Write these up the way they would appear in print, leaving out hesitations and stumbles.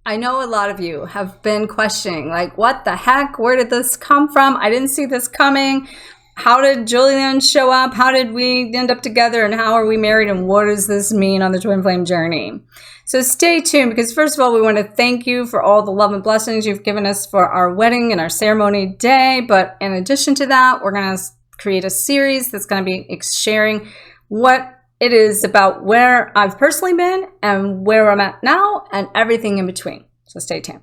I know a lot of you have been questioning, like, what the heck? Where did this come from? I didn't see this coming. How did Julian show up? How did we end up together? And how are we married? And what does this mean on the twin flame journey? So stay tuned, because first of all, we want to thank you for all the love and blessings you've given us for our wedding and our ceremony day. But in addition to that, we're going to create a series that's going to be sharing what it is about where I've personally been and where I'm at now and everything in between. So stay tuned.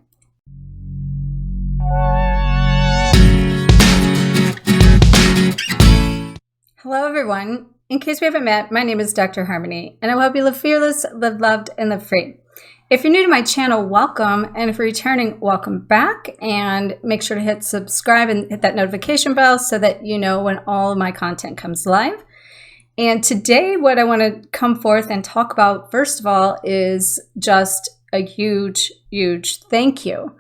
Hello, everyone. In case we haven't met, my name is Dr. Harmony, and I hope you live fearless, live loved, and live free. If you're new to my channel, welcome. And if you're returning, welcome back. And make sure to hit subscribe and hit that notification bell so that you know when all of my content comes live. And today, what I want to come forth and talk about, first of all, is just a huge, huge thank you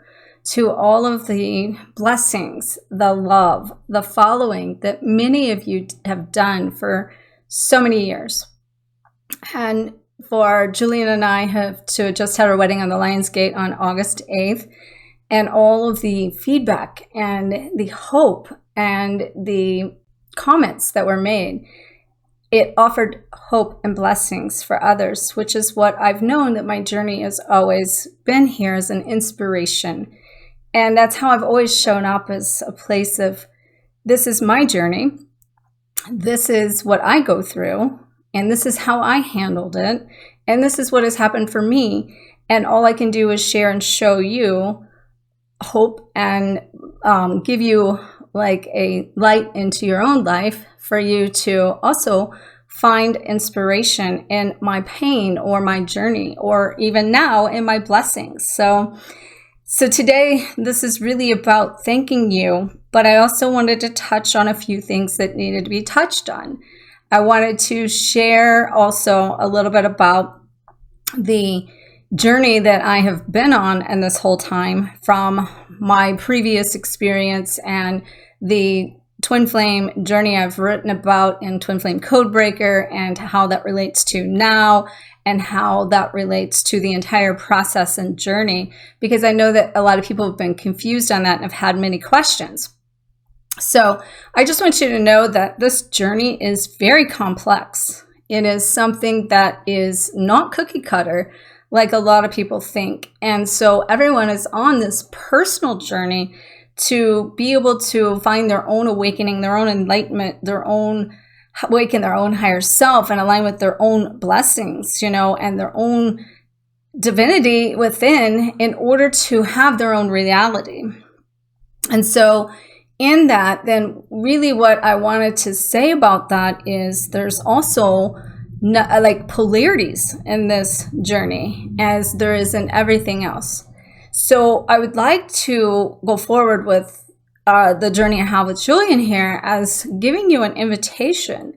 to all of the blessings, the love, the following that many of you have done for so many years. And for Julian and I have just had our wedding on the Lions Gate on August 8th, and all of the feedback and the hope and the comments that were made, it offered hope and blessings for others, which is what I've known that my journey has always been here as an inspiration. And that's how I've always shown up, as a place of, this is my journey, this is what I go through, and this is how I handled it, and this is what has happened for me. And all I can do is share and show you hope and give you like a light into your own life, for you to also find inspiration in my pain or my journey, or even now in my blessings. So today, this is really about thanking you, but I also wanted to touch on a few things that needed to be touched on. I wanted to share also a little bit about the journey that I have been on and this whole time, from my previous experience and the twin flame journey I've written about in Twin Flame Codebreaker, and how that relates to now, and how that relates to the entire process and journey, because I know that a lot of people have been confused on that and have had many questions. So I just want you to know that this journey is very complex. It is something that is not cookie cutter like a lot of people think. And so everyone is on this personal journey to be able to find their own awakening, their own enlightenment, their own awaken their own higher self, and align with their own blessings, and their own divinity within, in order to have their own reality. And so in that, then really what I wanted to say about that is there's also like polarities in this journey, as there is in everything else. So I would like to go forward with the journey I have with Julian here, as giving you an invitation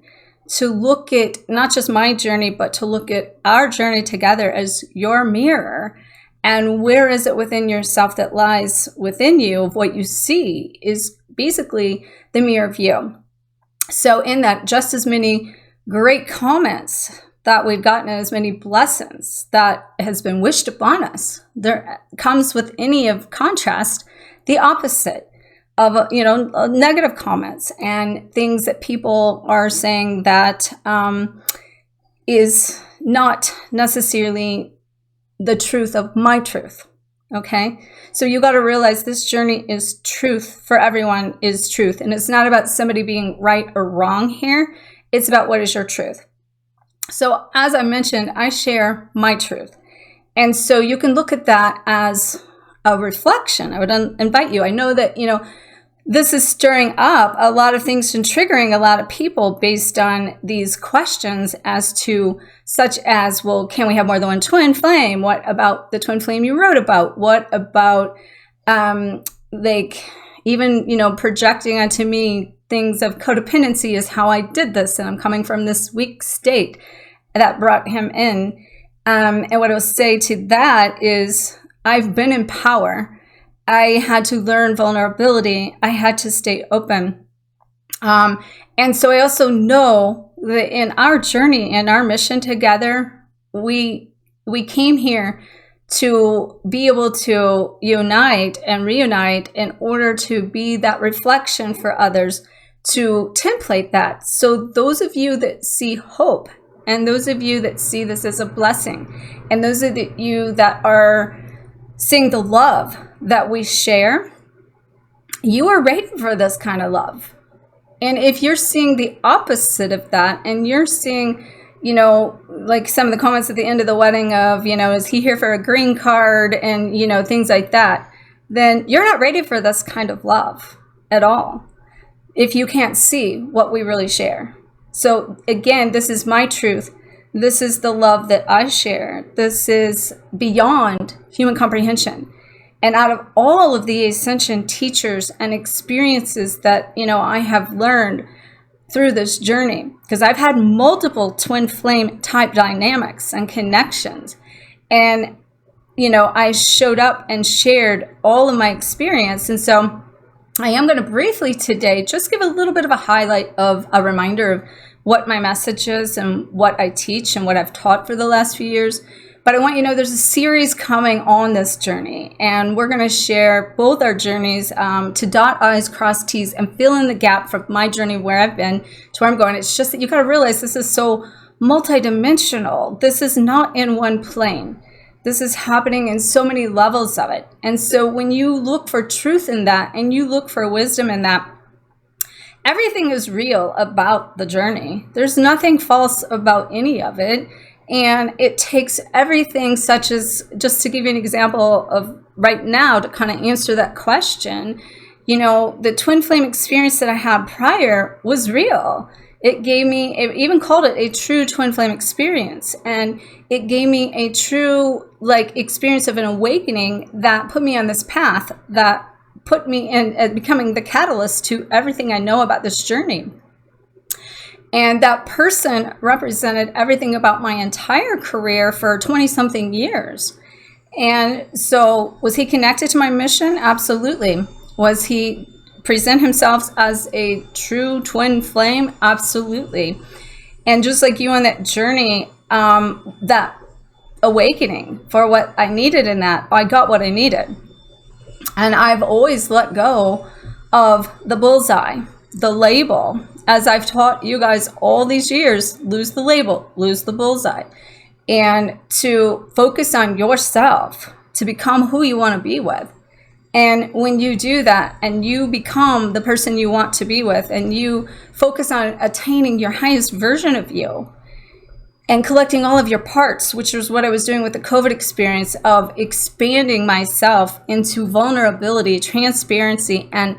to look at not just my journey, but to look at our journey together as your mirror. And where is it within yourself that lies within you? Of what you see is basically the mirror of you. So in that, just as many great comments that we've gotten, as many blessings that has been wished upon us, there comes with any of contrast the opposite of negative comments and things that people are saying that is not necessarily the truth of my truth. Okay, so you got to realize this journey is truth for everyone, is truth, and it's not about somebody being right or wrong here. It's about what is your truth. So as I mentioned, I share my truth. And so you can look at that as a reflection. I would invite you. I know that, this is stirring up a lot of things and triggering a lot of people based on these questions, as to such as, well, can we have more than one twin flame? What about the twin flame you wrote about? What about projecting onto me things of codependency is how I did this, and I'm coming from this weak state that brought him in. And what I will say to that is, I've been in power. I had to learn vulnerability. I had to stay open. And so I also know that in our journey and our mission together, we came here to be able to unite and reunite in order to be that reflection for others, to template that. So those of you that see hope, and those of you that see this as a blessing, and those of you that are seeing the love that we share, you are ready for this kind of love. And if you're seeing the opposite of that, and you're seeing, you know, like some of the comments at the end of the wedding of, you know, is he here for a green card, and, you know, things like that, then you're not ready for this kind of love at all, if you can't see what we really share. So again, this is my truth. This is the love that I share. This is beyond human comprehension. And out of all of the Ascension teachers and experiences that, you know, I have learned through this journey, because I've had multiple twin flame type dynamics and connections. And, you know, I showed up and shared all of my experience. And so I am going to briefly today just give a little bit of a highlight of a reminder of what my message is and what I teach and what I've taught for the last few years. But I want you to know there's a series coming on this journey, and we're going to share both our journeys to dot I's, cross T's, and fill in the gap from my journey where I've been to where I'm going. It's just that you got to realize this is so multidimensional. This is not in one plane. This is happening in so many levels of it. And so when you look for truth in that, and you look for wisdom in that, everything is real about the journey. There's nothing false about any of it. And it takes everything, such as, just to give you an example of right now to kind of answer that question, you know, the twin flame experience that I had prior was real. It gave me, it even called it a true twin flame experience. And it gave me a true, like, experience of an awakening that put me on this path, that put me in becoming the catalyst to everything I know about this journey. And that person represented everything about my entire career for 20-something years. And so was he connected to my mission? Absolutely. Was he present himself as a true twin flame? Absolutely. And just like you on that journey, that awakening for what I needed in that, I got what I needed. And I've always let go of the bullseye, the label. As I've taught you guys all these years, lose the label, lose the bullseye, and to focus on yourself, to become who you want to be with. And when you do that, and you become the person you want to be with, and you focus on attaining your highest version of you, and collecting all of your parts, which was what I was doing with the COVID experience, of expanding myself into vulnerability, transparency, and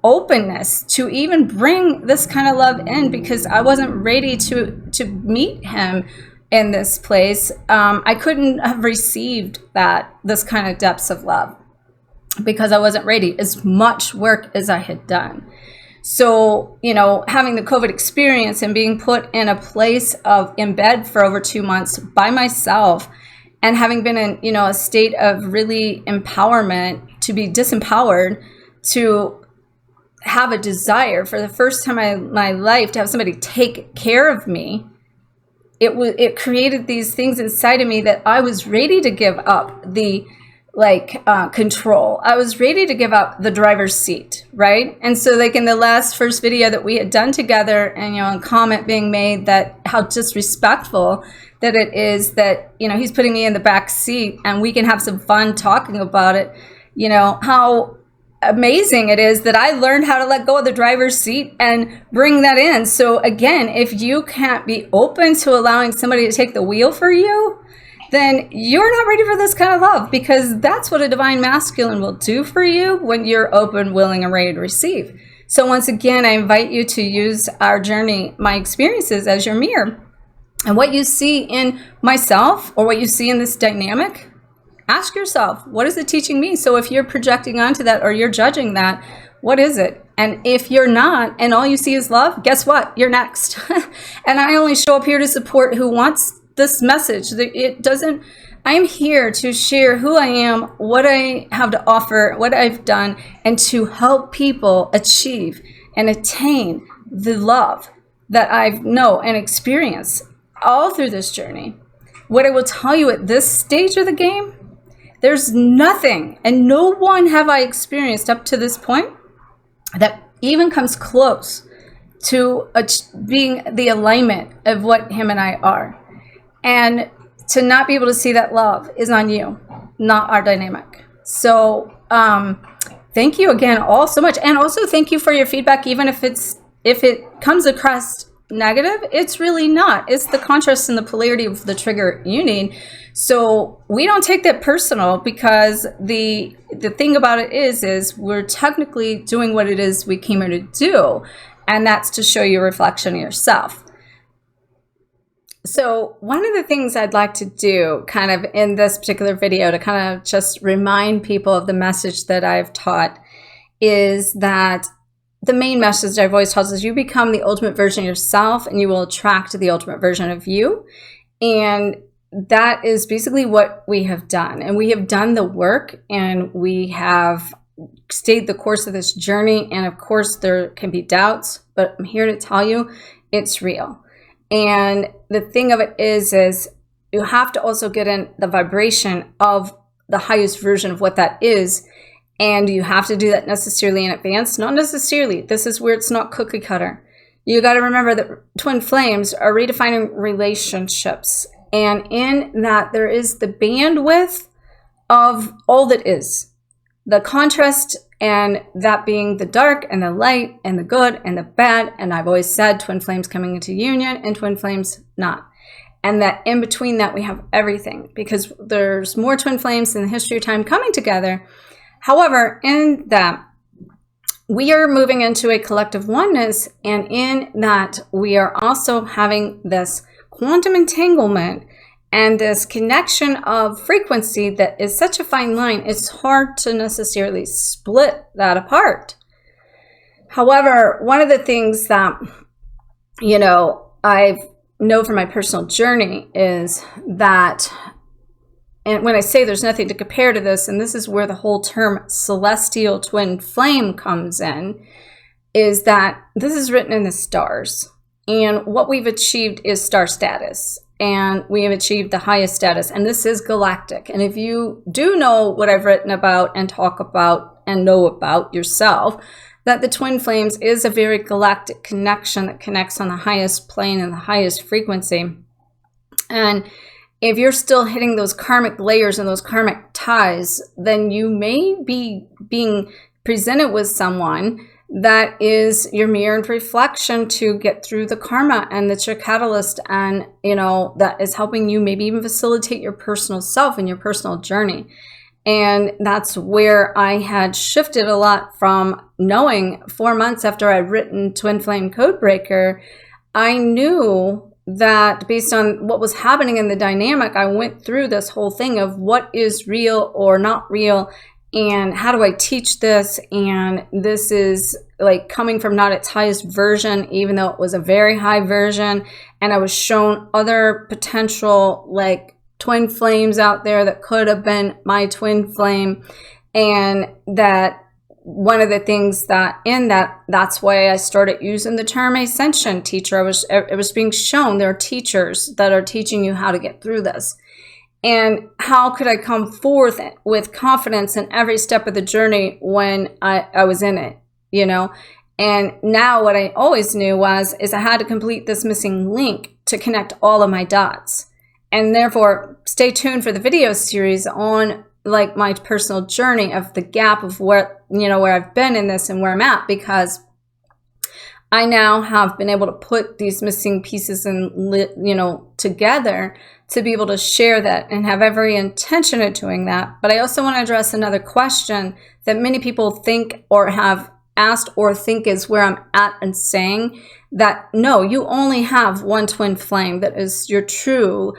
openness to even bring this kind of love in, because I wasn't ready to meet him in this place. I couldn't have received this kind of depths of love, because I wasn't ready, as much work as I had done. So, you know, having the COVID experience and being put in a place in bed for over 2 months by myself, and having been in, you know, a state of really empowerment, to be disempowered, to have a desire for the first time in my life to have somebody take care of me, it created these things inside of me that I was ready to give up the control. I was ready to give up the driver's seat, right? And so, like, in the first video that we had done together, and, you know, a comment being made that how disrespectful that it is that, you know, he's putting me in the back seat and we can have some fun talking about it, you know, how amazing it is that I learned how to let go of the driver's seat and bring that in. So again, if you can't be open to allowing somebody to take the wheel for you, then you're not ready for this kind of love, because that's what a divine masculine will do for you when you're open, willing, and ready to receive. So once again, I invite you to use our journey, my experiences, as your mirror. And what you see in myself, or what you see in this dynamic, ask yourself, what is it teaching me? So if you're projecting onto that, or you're judging that, what is it? And if you're not, and all you see is love, guess what? You're next. And I only show up here to support who wants this message. I'm here to share who I am, what I have to offer, what I've done, and to help people achieve and attain the love that I know and experience all through this journey. What I will tell you at this stage of the game There's nothing and no one have I experienced up to this point that even comes close to being the alignment of what him and I are. And to not be able to see that love is on you, not our dynamic. So thank you again all so much. And also thank you for your feedback. Even if it comes across negative, it's really not. It's the contrast and the polarity of the trigger you need. So we don't take that personal, because the thing about it is we're technically doing what it is we came here to do, and that's to show you a reflection of yourself. So one of the things I'd like to do kind of in this particular video to kind of just remind people of the message that I've taught is that the main message I've always taught is you become the ultimate version of yourself and you will attract the ultimate version of you. And that is basically what we have done. And we have done the work, and we have stayed the course of this journey. And of course, there can be doubts, but I'm here to tell you it's real. And the thing of it is you have to also get in the vibration of the highest version of what that is. And you have to do that necessarily in advance. Not necessarily. This is where it's not cookie cutter. You got to remember that twin flames are redefining relationships. And in that, there is the bandwidth of all that is. The contrast, and that being the dark and the light and the good and the bad. And I've always said twin flames coming into union and twin flames not. And that in between that, we have everything, because there's more twin flames in the history of time coming together. However, in that, we are moving into a collective oneness, and in that, we are also having this quantum entanglement and this connection of frequency that is such a fine line, it's hard to necessarily split that apart. However, one of the things that, I know from my personal journey is that, and when I say there's nothing to compare to this, and this is where the whole term celestial twin flame comes in, is that this is written in the stars. And what we've achieved is star status. And we have achieved the highest status. And this is galactic. And if you do know what I've written about and talk about and know about yourself, that the twin flames is a very galactic connection that connects on the highest plane and the highest frequency. And if you're still hitting those karmic layers and those karmic ties, then you may be being presented with someone that is your mirror and reflection to get through the karma, and that's your catalyst, and that is helping you maybe even facilitate your personal self and your personal journey. And that's where I had shifted a lot from knowing 4 months after I'd written Twin Flame Codebreaker, I knew that based on what was happening in the dynamic, I went through this whole thing of what is real or not real, and how do I teach this? And this is like coming from not its highest version, even though it was a very high version. And I was shown other potential like twin flames out there that could have been my twin flame. And that one of the things that that's why I started using the term ascension teacher. It was being shown there are teachers that are teaching you how to get through this. And how could I come forth with confidence in every step of the journey when I was in it, And now what I always knew is I had to complete this missing link to connect all of my dots. And therefore, stay tuned for the video series on like my personal journey of the gap of where I've been in this and where I'm at, because I now have been able to put these missing pieces together to be able to share that and have every intention of doing that. But I also want to address another question that many people think or have asked or think is where I'm at, and saying that, no, you only have one twin flame that is your true,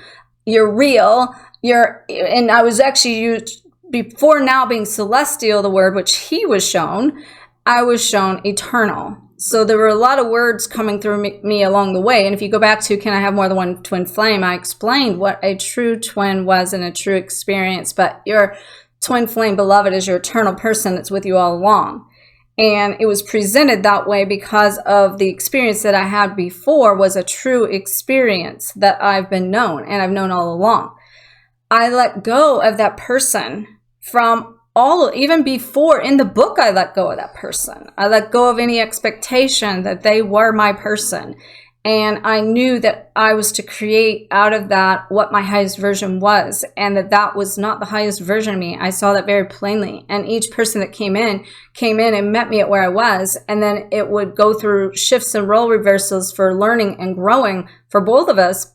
your real, and I was actually used before now being celestial, the word which he was shown, I was shown eternal. So there were a lot of words coming through me along the way. And if you go back to, can I have more than one twin flame? I explained what a true twin was and a true experience. But your twin flame, beloved, is your eternal person that's with you all along. And it was presented that way because of the experience that I had before was a true experience that I've been known and I've known all along. I let go of that person from even before in the book. I let go of that person. I let go of any expectation that they were my person. And I knew that I was to create out of that what my highest version was, and that was not the highest version of me. I saw that very plainly. And each person that came in and met me at where I was. And then it would go through shifts and role reversals for learning and growing for both of us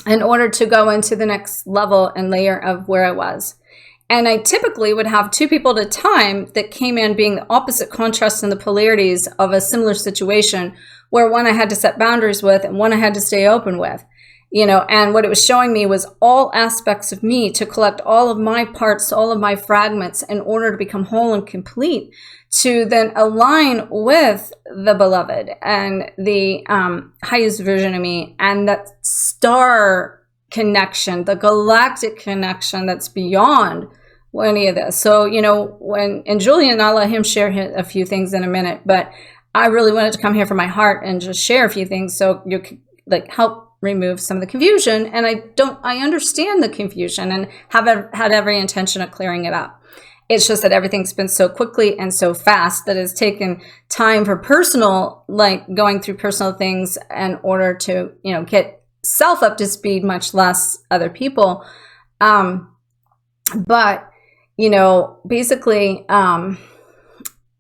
in order to go into the next level and layer of where I was. And I typically would have 2 people at a time that came in being the opposite contrast in the polarities of a similar situation, where one I had to set boundaries with and one I had to stay open with, and what it was showing me was all aspects of me, to collect all of my parts, all of my fragments in order to become whole and complete, to then align with the beloved and the highest version of me, and that star connection, the galactic connection that's beyond any of this. So, and Julian, I'll let him share a few things in a minute, but I really wanted to come here from my heart and just share a few things so you could help remove some of the confusion. And I understand the confusion and have had every intention of clearing it up. It's just that everything's been so quickly and so fast that it's taken time for personal, going through personal things in order to, get self up to speed, much less other people. But, basically,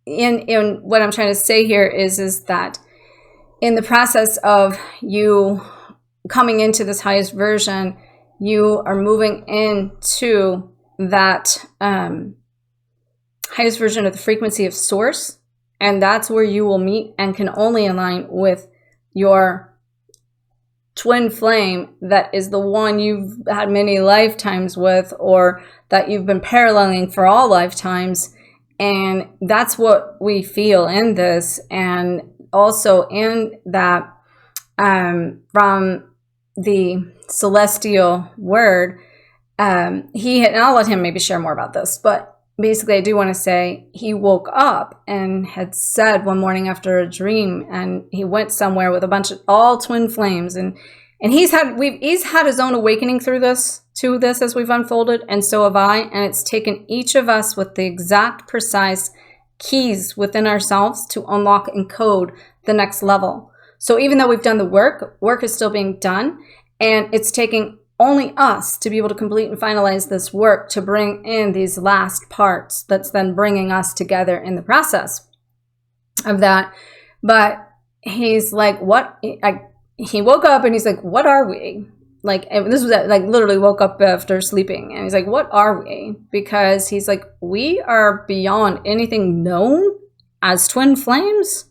in what I'm trying to say here is that in the process of you coming into this highest version, you are moving into that highest version of the frequency of source. And that's where you will meet and can only align with your twin flame, that is the one you've had many lifetimes with, or that you've been paralleling for all lifetimes. And that's what we feel in this. And also in that, from the celestial word, and I'll let him maybe share more about this, but basically I do want to say he woke up and had said one morning after a dream, and he went somewhere with a bunch of all twin flames, and he's had his own awakening through this as we've unfolded, and so have I. And it's taken each of us with the exact precise keys within ourselves to unlock and code the next level. So even though we've done the work is still being done, and it's taking only us to be able to complete and finalize this work to bring in these last parts that's then bringing us together in the process of that. But he's like, he woke up and he's like, what are we? This was literally woke up after sleeping, and he's like, what are we? Because he's like, we are beyond anything known as twin flames,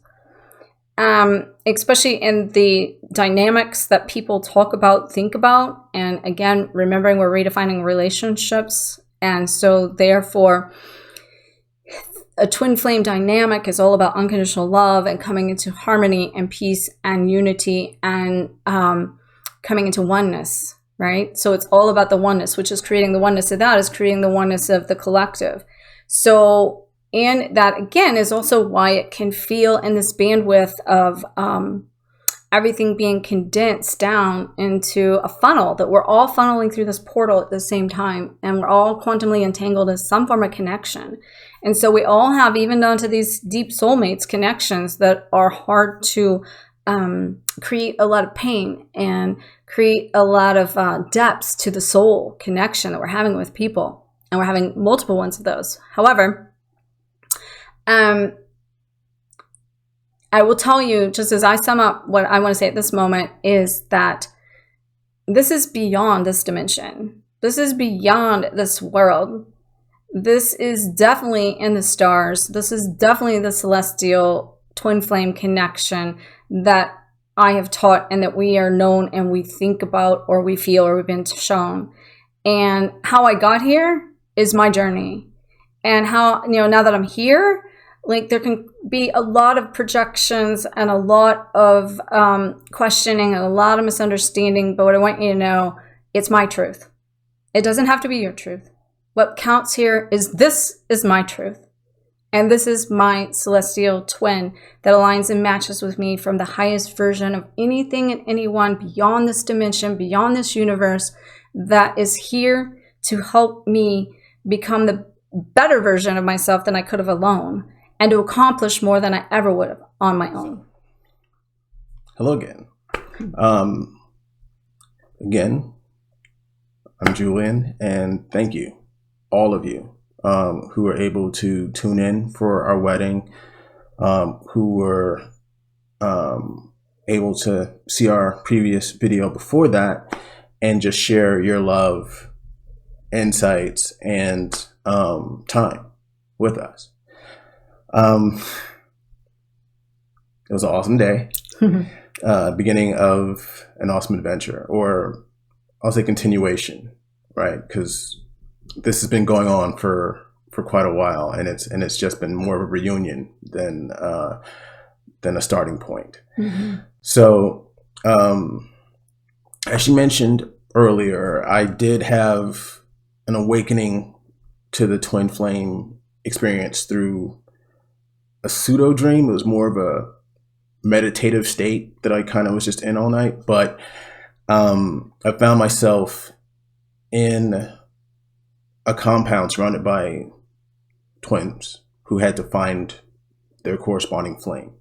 especially in the dynamics that people talk about, think about. And again, remembering we're redefining relationships. And so therefore, a twin flame dynamic is all about unconditional love and coming into harmony and peace and unity and coming into oneness, right? So it's all about the oneness, which is creating the oneness of that, is creating the oneness of the collective. So, and that again is also why it can feel in this bandwidth of everything being condensed down into a funnel, that we're all funneling through this portal at the same time, and we're all quantumly entangled in some form of connection. And so we all have, even down to these deep soulmates connections that are hard to create a lot of pain and create a lot of depths to the soul connection that we're having with people. And we're having multiple ones of those. However, I will tell you, just as I sum up what I want to say at this moment, is that this is beyond this dimension. This is beyond this world. This is definitely in the stars. This is definitely the celestial twin flame connection that I have taught, and that we are known and we think about, or we feel, or we've been shown. And how I got here is my journey. And how, now that I'm here, there can be a lot of projections and a lot of questioning and a lot of misunderstanding. But what I want you to know, it's my truth. It doesn't have to be your truth. What counts here is, this is my truth. And this is my celestial twin that aligns and matches with me from the highest version of anything and anyone beyond this dimension, beyond this universe, that is here to help me become the better version of myself than I could have alone, and to accomplish more than I ever would have on my own. Hello again. Again, I'm Julian, and thank you, all of you who were able to tune in for our wedding, who were able to see our previous video before that and just share your love, insights, and time with us. It was an awesome day. Beginning of an awesome adventure, or I'll say continuation, right? Because this has been going on for quite a while, and it's just been more of a reunion than a starting point. So, as you mentioned earlier, I did have an awakening to the twin flame experience through a pseudo dream. It was more of a meditative state that I kind of was just in all night, but I found myself in a compound surrounded by twins who had to find their corresponding flame.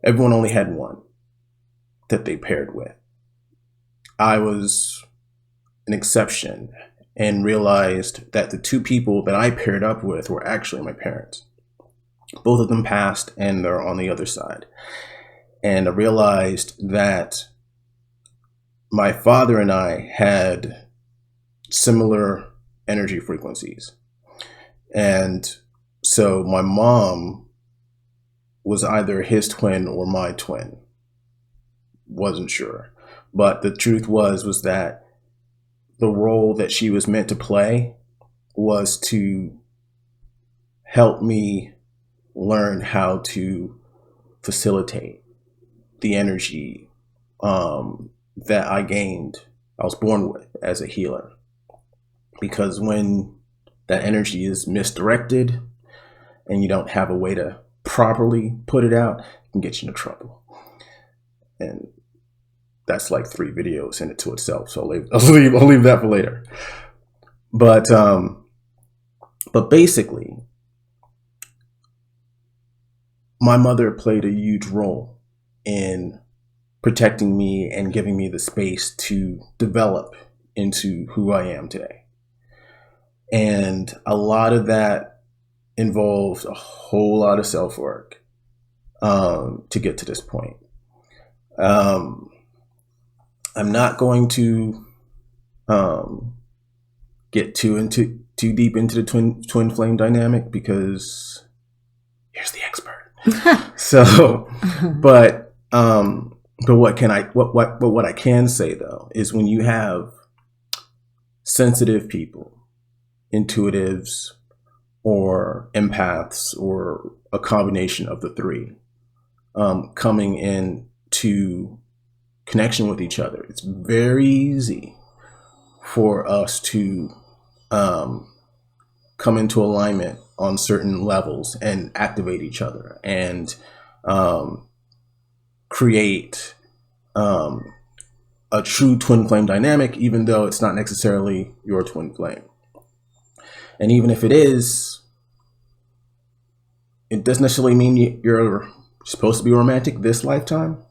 Everyone only had one that they paired with. I was an exception and realized that the two people that I paired up with were actually my parents. Both of them passed, and they're on the other side. And I realized that my father and I had similar energy frequencies. And so my mom was either his twin or my twin. Wasn't sure. But the truth was that the role that she was meant to play was to help me learn how to facilitate the energy that I was born with as a healer. Because when that energy is misdirected and you don't have a way to properly put it out, it can get you into trouble. And that's like 3 videos in it to itself. So I'll leave that for later. But basically, my mother played a huge role in protecting me and giving me the space to develop into who I am today. And a lot of that involved a whole lot of self-work to get to this point. I'm not going to get too deep into the twin flame dynamic, because here's the expert. So, but what I can say though is, when you have sensitive people, intuitives, or empaths, or a combination of the 3, coming into connection with each other, it's very easy for us to come into alignment on certain levels and activate each other and create a true twin flame dynamic, even though it's not necessarily your twin flame. And even if it is, it doesn't necessarily mean you're supposed to be romantic this lifetime.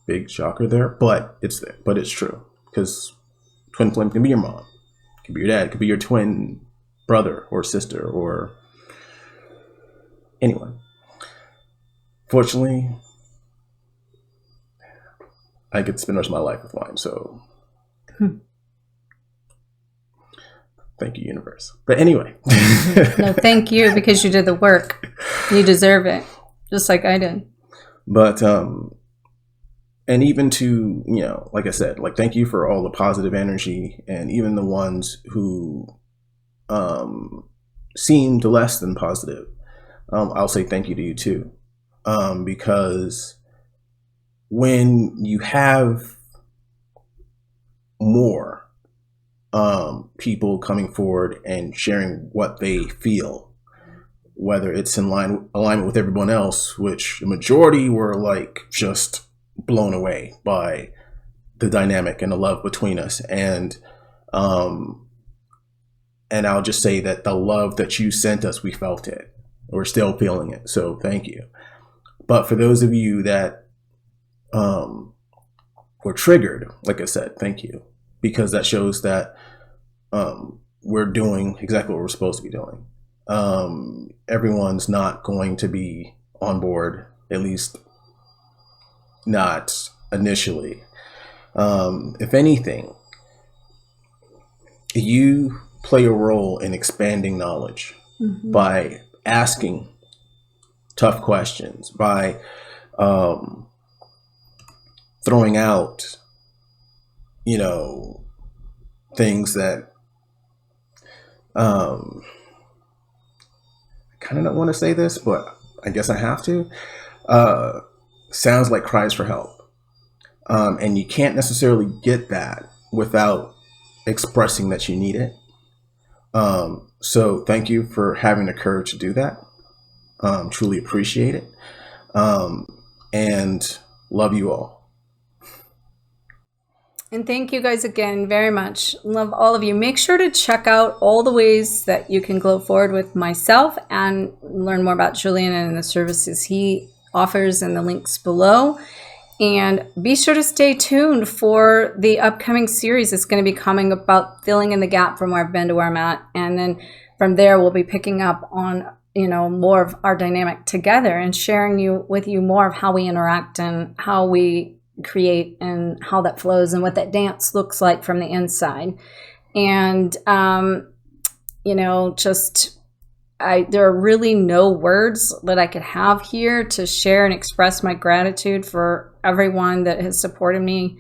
Big shocker there, but it's there. But it's true, because twin flame can be your mom, can be your dad, could be your twin brother or sister or anyone. Fortunately, I get to spend the rest of my life with wine, so thank you, universe. But anyway. No, thank you, because you did the work. You deserve it, just like I did. But and even to, like I said, like, thank you for all the positive energy, and even the ones who seemed less than positive. I'll say thank you to you too, because when you have more people coming forward and sharing what they feel, whether it's in alignment with everyone else, which the majority were like just blown away by the dynamic and the love between us, and And I'll just say that the love that you sent us, we felt it. We're still feeling it. So thank you. But for those of you that were triggered, like I said, thank you. Because that shows that we're doing exactly what we're supposed to be doing. Everyone's not going to be on board, at least not initially. If anything, you play a role in expanding knowledge by asking tough questions, by throwing out, things that I kind of don't want to say this, but I guess I have to. Sounds like cries for help. And you can't necessarily get that without expressing that you need it. So thank you for having the courage to do that. Truly appreciate it. And love you all. And thank you guys again very much. Love all of you. Make sure to check out all the ways that you can go forward with myself and learn more about Julian and the services he offers in the links below. And be sure to stay tuned for the upcoming series. It's going to be coming about filling in the gap from where I've been to where I'm at. And then from there, we'll be picking up on, more of our dynamic together and sharing with you more of how we interact and how we create and how that flows and what that dance looks like from the inside. And, there are really no words that I could have here to share and express my gratitude for everyone that has supported me.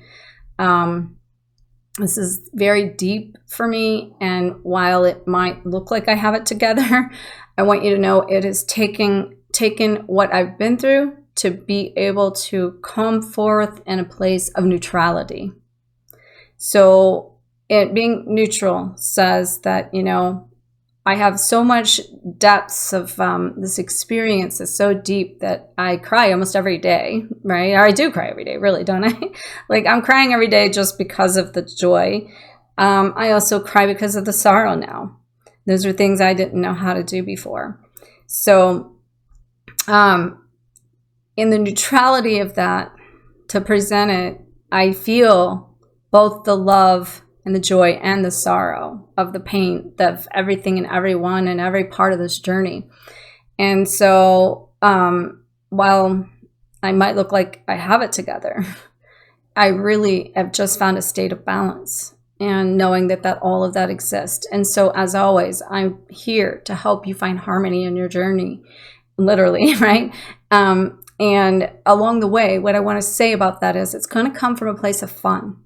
This is very deep for me. And while it might look like I have it together, I want you to know it has taken what I've been through to be able to come forth in a place of neutrality. So it being neutral says that, I have so much depths of this experience is so deep that I cry almost every day, right? Or I do cry every day, really, don't I? Like I'm crying every day just because of the joy. I also cry because of the sorrow now. Those are things I didn't know how to do before. So in the neutrality of that, to present it, I feel both the love and the joy and the sorrow of the pain of everything and everyone and every part of this journey. And so while I might look like I have it together, I really have just found a state of balance and knowing that all of that exists. And so as always, I'm here to help you find harmony in your journey, literally, right? And along the way, what I want to say about that is it's going to come from a place of fun.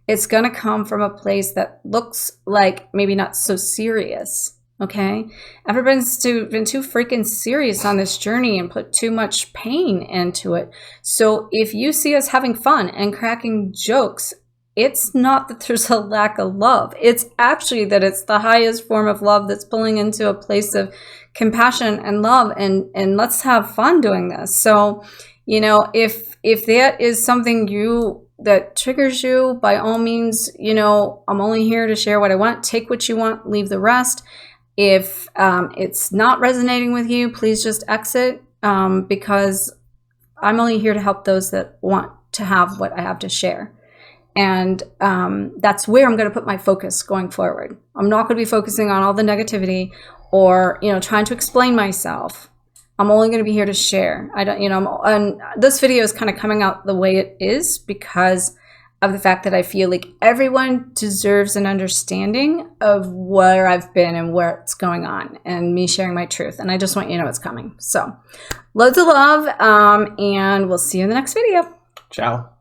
It's going to come from a place that looks like maybe not so serious, okay? Everyone's been too freaking serious on this journey and put too much pain into it. So if you see us having fun and cracking jokes, it's not that there's a lack of love. It's actually that it's the highest form of love that's pulling into a place of compassion and love, and let's have fun doing this. So, if that is something that triggers you, by all means, I'm only here to share what I want. Take what you want, leave the rest. If it's not resonating with you, please just exit, because I'm only here to help those that want to have what I have to share. And that's where I'm going to put my focus going forward. I'm not going to be focusing on all the negativity or, trying to explain myself. I'm only going to be here to share. And this video is kind of coming out the way it is because of the fact that I feel like everyone deserves an understanding of where I've been and what's going on and me sharing my truth. And I just want you to know it's coming. So loads of love, and we'll see you in the next video. Ciao.